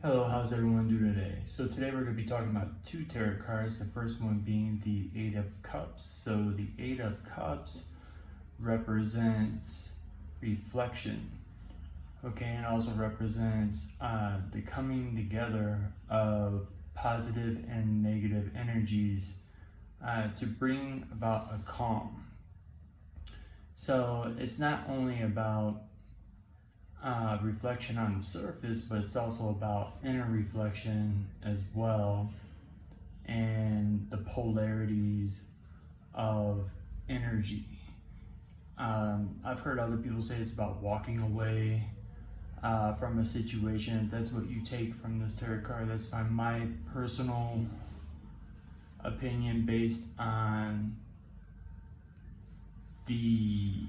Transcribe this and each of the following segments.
Hello, how's everyone doing today? So today we're going to be talking about two tarot cards. The first one being the Eight of Cups. So the Eight of Cups represents reflection, okay, and also represents the coming together of positive and negative energies to bring about a calm. So it's not only about reflection on the surface, but it's also about inner reflection as well, and the polarities of energy. I've heard other people say it's about walking away from a situation. If that's what you take from this tarot card, that's fine. My personal opinion, based on the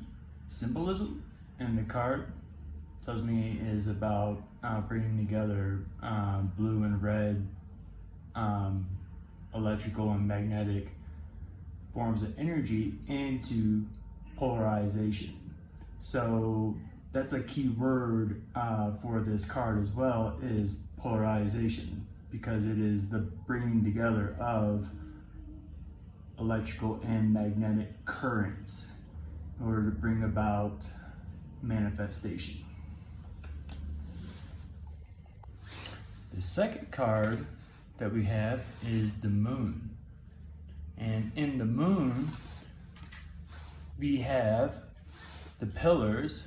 symbolism in the card, tells me is about bringing together blue and red, electrical and magnetic forms of energy into polarization. So that's a key word for this card as well, is polarization, because it is the bringing together of electrical and magnetic currents in order to bring about manifestation. The second card that we have is the Moon. And in the Moon, we have the pillars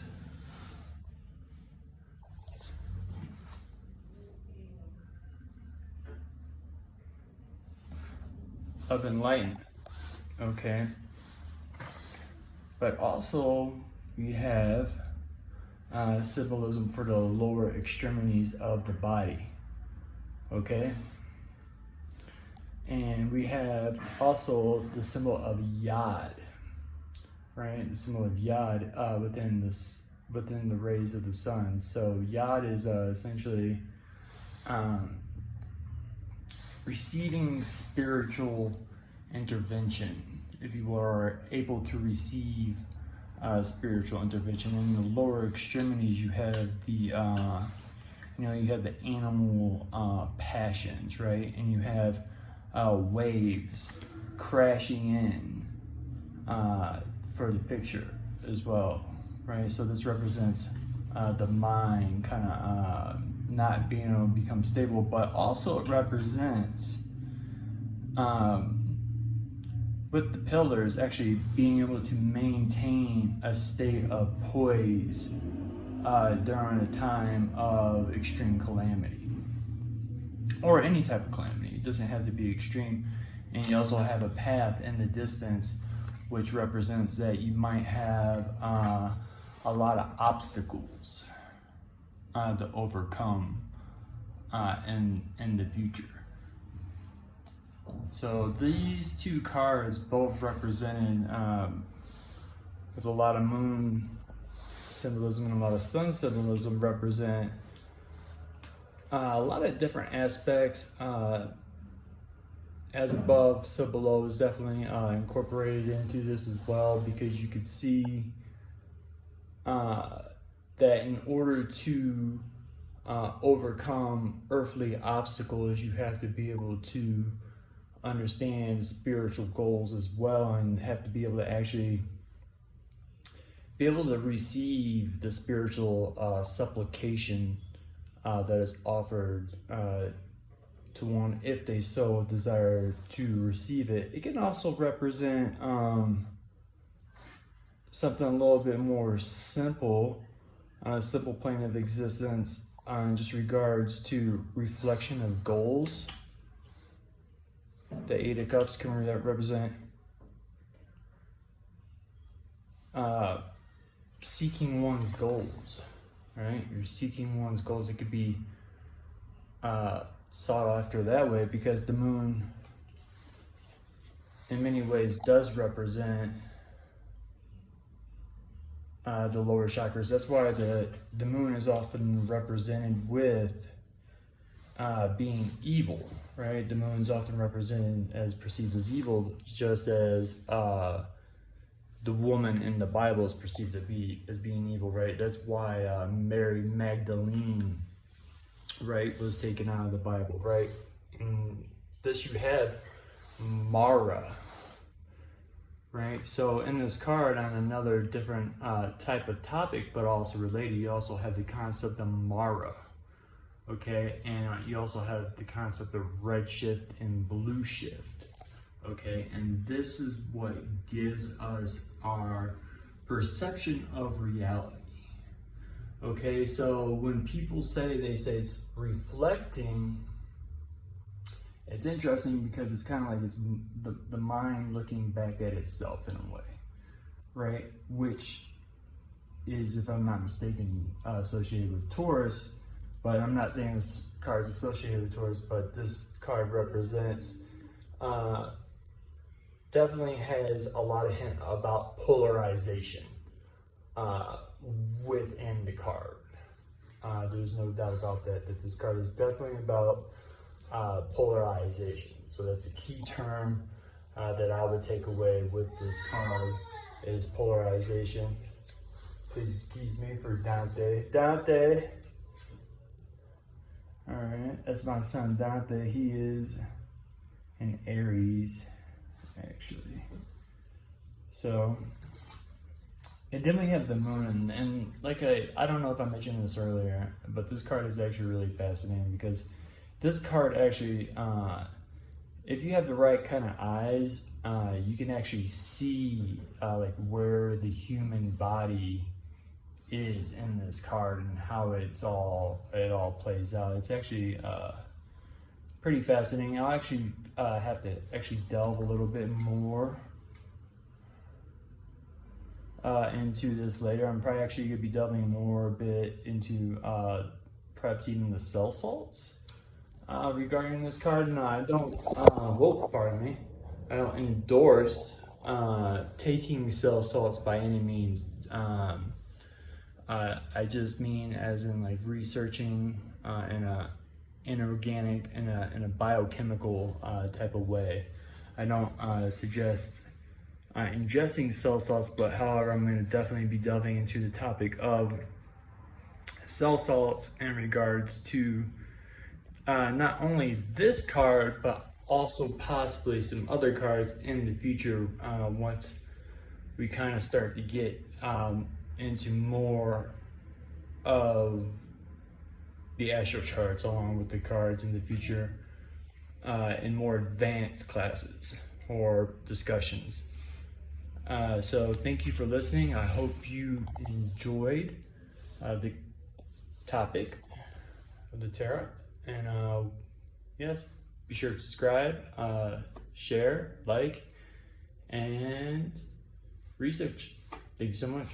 of enlightenment, okay? But also we have symbolism for the lower extremities of the body. Okay, and we have also the symbol of Yod, right? The symbol of Yod within the rays of the sun. So Yod is essentially receiving spiritual intervention. If you are able to receive spiritual intervention, in the lower extremities, you have the you have the animal passions, right? And you have waves crashing in for the picture as well, right? So this represents the mind kind of not being able to become stable, but also it represents with the pillars actually being able to maintain a state of poise during a time of extreme calamity, or any type of calamity. It doesn't have to be extreme. And you also have a path in the distance, which represents that you might have a lot of obstacles to overcome in the future. So these two cards, both represented with a lot of moon symbolism and a lot of sun symbolism, represent a lot of different aspects. As above, so below is definitely incorporated into this as well, because you could see that in order to overcome earthly obstacles, you have to be able to understand spiritual goals as well, and have to be able to actually be able to receive the spiritual supplication that is offered to one, if they so desire to receive it. It can also represent something a little bit more simple, on a simple plane of existence, in just regards to reflection of goals. The Eight of Cups can represent seeking one's goals, right? You're seeking one's goals. It could be sought after that way, because the moon in many ways does represent the lower chakras. That's why the moon is often represented with being evil, right? The moon's often represented as perceived as evil, just as the woman in the Bible is perceived to be as being evil, right? That's why Mary Magdalene right, was taken out of the Bible, right? In this you have Mara, right? So in this card, on another different type of topic, but also related, you also have the concept of Mara, okay? And you also have the concept of red shift and blue shift, okay? And this is what gives us our perception of reality. Okay, so when people say, they say it's reflecting, it's interesting because it's kind of like it's the mind looking back at itself in a way, right? Which is, if I'm not mistaken, associated with Taurus, but I'm not saying this card is associated with Taurus, but this card represents, definitely has a lot of hint about polarization within the card. There's no doubt about that this card is definitely about polarization. So that's a key term that I would take away with this card is polarization. Please excuse me for Dante. Dante! Alright, that's my son Dante. He is an Aries, actually. So, and then we have the moon, and like I don't know if I mentioned this earlier, but this card is actually really fascinating because this card actually, if you have the right kind of eyes, you can actually see like where the human body is in this card and how it all plays out. It's actually pretty fascinating. I'll actually have to actually delve a little bit more into this later. I'm probably actually going to be delving more a bit into perhaps even the cell salts regarding this card. And I don't, pardon me, I don't endorse taking cell salts by any means. I just mean as in like researching in a inorganic, in a biochemical type of way. I don't suggest ingesting cell salts, but however, I'm going to definitely be delving into the topic of cell salts in regards to not only this card, but also possibly some other cards in the future once we kind of start to get into more of the astral charts along with the cards in the future in more advanced classes or discussions. So thank you for listening. I hope you enjoyed the topic of the tarot. And yes, be sure to subscribe, share, like, and research. Thank you so much.